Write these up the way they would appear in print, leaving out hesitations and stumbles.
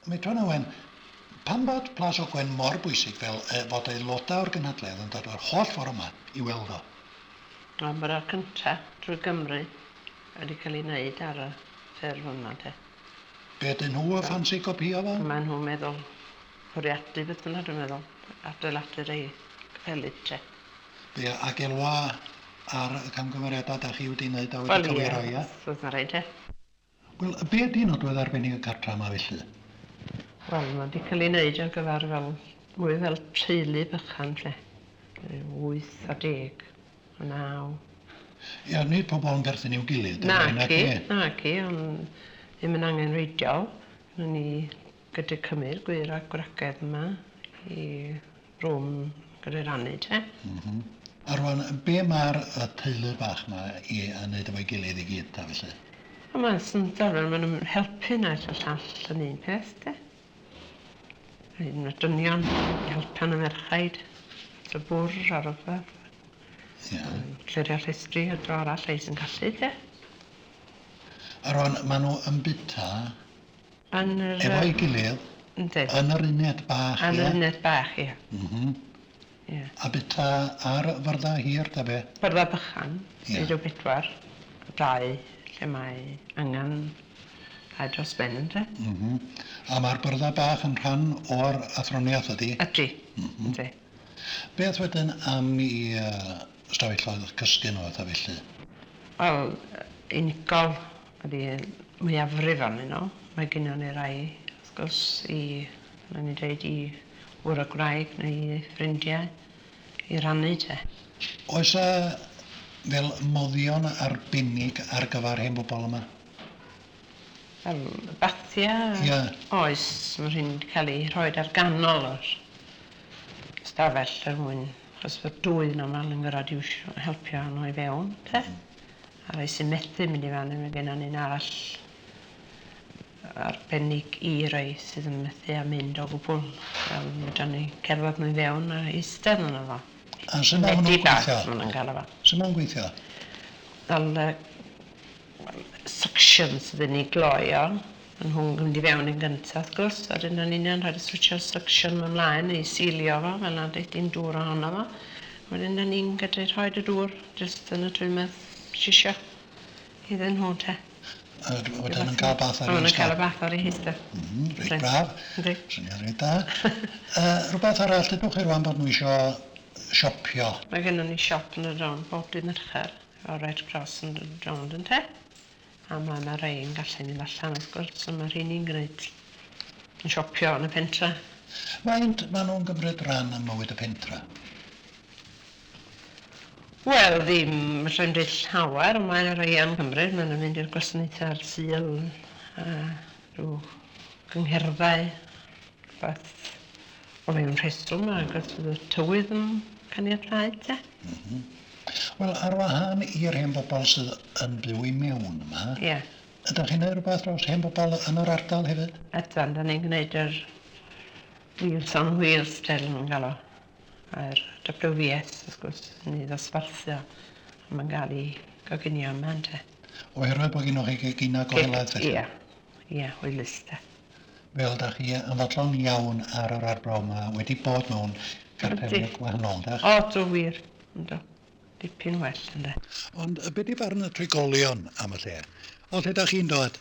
Mi tron awen, pan bod Plas Ogwen mor bwysig fel fod aelodau o'r gynhadledd yn dod o'r holl ffordd yma i weld o? Mae'r cyntaf drwy Gymru wedi cael ei wneud ar y ffurf yma, te. Be ydyn nhw y ffansi gopio fo? Mae nhw'n meddwl, hwriadu beth yna, dwi'n meddwl, adeiladu rei cyfelyd, te. Be ac elwa ar y camgymeriadau da chi wedi wneud a wedi cael ei roi, ia? Wel, ie, rei, te. Wel, be ydy nodwedd arbennig y cartra yma felly? Wel, mae wedi cael ei wneud ar gyfer fel, mwy fel teulu bychan, lle. 8 a 10, 9. Ia, nid pobl yn berthyn i'w gilydd. Na ci, ond ddim yn angenreidiol. Mae ni gyda cymryd gwir a gwragedd yma i rwm gyda rannu, te. A rwan, be mae'r teulu bach yma i wneud efo'i gilydd i gyd ta felly? Mae'n syndod, maen nhw'n helpu na eich llall yn un peth, te. Mae'n dynion, helpan y merchaid, y bwr ar y fath. Clirio llestri a dro arall eis yn gallu, te. A rwan, maen nhw yn byta efo'i gilydd yn yr uned bach, ia? Yn yr uned bach, ia. A byta ar fyrddau hir, ta be? Byrddau bychan, nid yw 4, 2, lle mae angen a dros ben yn, te. A mae'r byrddau bach yn rhan o'r athroniaeth ydy? Ydy, ydy. Beth wedyn am i stafelloedd cysgu nhw eitha felly? Wel, unigol ydy mwyafrif arnyn nhw. Mae gennym ni rai, wrth gwrs, mae'n ei dweud i wr y Gwraeg neu ffrindiau i rannu, te. Oes fel moddion arbennig ar gyfer hen bobl yma? Wel, bathia, oes, mae rhywun wedi cael ei rhoi ar ganol o'r stafell er mwyn, achos fod 2 yn aml yn gyrraedd i'w helpio nhw i fewn, te. A rai sy'n methu mynd i fan, mae gennym ni'n arall arbennig i rai sydd yn methu a mynd o gwbl. Fel medra ni cerdded nhw i fewn a eistedd yna fo. A sy'n ma'n nhw'n gweithio? Sy'n ma'n gweithio? Fel suction sydd yn ei gloio, yn hwng mynd i fewn yn gyntaf, wrth gwrs. A dyn ni'n rhaid y switcher suction mewn mlaen i silio fo, fel nad ydyn dŵr ohono fo. Wedyn ni'n gyda'i rhoi y dŵr, jyst yn y drwymedd sisio iddyn nhw, te. Wedyn yn cael bath ar ei hystaf? Yn cael y bath ar ei hystaf. Reit braf. Syniad reit da. Rhywbeth arall, dydwch chi rwan bod nhw eisiau siopio? Mae gennym ni siop yn y drôn, bob dydd Mercher, o Red Cross yn y drôn, yn te. A mae yna rei yn gallu mynd allan, wrth gwrs, a mae rhain ni'n gwneud yn siopio yn y pentra. Faint maen nhw'n gymryd rhan ym mywyd y pentra? Wel, ddim, mae'n dweud llawer, ond mae'n rhai am gymryd. Mae'n mynd i'r gwasanaethau ar Sul, rhyw gyngherddau, rhywbeth o fewn rheswm, ac os bydd y tywydd yn caniatáu, te. Wel, ar wahân i'r hen bobl sydd yn byw i mewn yma, ydych chi'n gwneud rhywbeth dros hen bobl yn yr ardal hefyd? Ydyn, da ni'n gwneud yr Wheels on Wheels, del yn gael o. A'r WVS, wrth gwrs, yn ei ddosbarthio. Mae'n cael ei goginio yma, te. Oherwydd bod gynnwch chi gina gohelaidd felly? Ie, hwylus, te. Fel da chi yn fodlon iawn ar yr arbrawf yma wedi bod mewn cartrefiau gwahanol, da? O, drwy wir, ynddo. Dipyn well, ynddo. Ond beth i farn y trigolion am y lle? O lle da chi'n dod?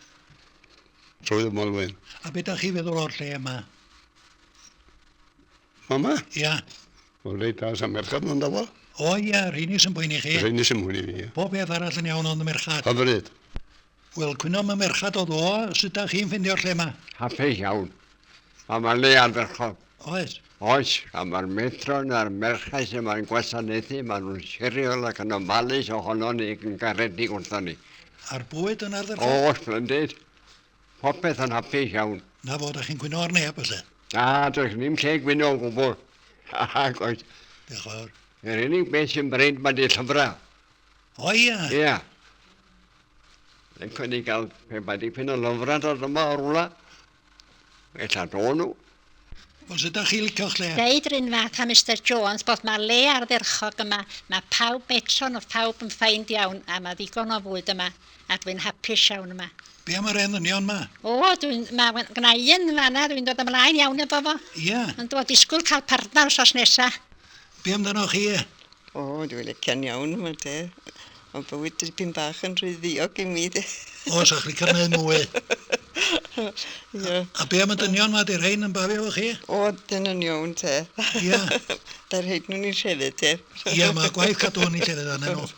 Trwy y Molwyn. A beth da chi feddwl o'r lle yma? Mama? Ia. Wel, reit da, sa'n merchad nhw'n dafo? O ia, rheini sy'n bwyni chi. Rheini sy'n bwyni fi, ia. Bob beth arall yn iawn o'n y merchad. Hyfryd. Wel, cwyno am y merchad o ddo, sut da chi'n ffindio'r lle yma? Hapus iawn. A mae'r le ardderchog. Oes? Oes, a mae'r metro na'r merchau sy'n mae'n gwasanaethu, maen nhw'n siriol ac yn ymbalus ohono ni yn garedig wrtho ni. A'r bwyd yn ardderchog? O, splendid. Popeth yn hapus iawn. Na fod a'ch chi'n cwyno ar neb, ys e? A, does ni'n lle gwyno o gwbl. Ac oes. Diolch fawr. Yr unig beth sy'n breid mae di llyfrau. O ia? Ia. Yn cwni gael pe mae dipyn o lyfrau dod yma o'r wla. Ella do nhw. Wel, sut ydych chi licio'ch le? Deud rhywun fath a Mr Jones bod mae le ardderchog yma, mae pawb metron o pawb yn ffeind iawn a mae ddigon o fwyd yma a dwi'n hapus iawn yma. Be am yr endynion ma? O, mae gna i un fanna, dwi'n dod ymlaen iawn efo fo. Ia. Yn dod disgwyl cael partner sos nesa. Be amdano chi? O, dwi'n licio'n iawn yma te. Ond bywyd dipyn bach yn rhyddiog i mi de. O, sa'ch chi cael neud mwy. Ie. A be am y dynion ma, di'r rhain yn bafio efo chi? O, dyna'n iawn te. Ia. Da'r rhaid nhw'n i siarad te. Ia, mae gwaith cadw ni llefydd anna nhw.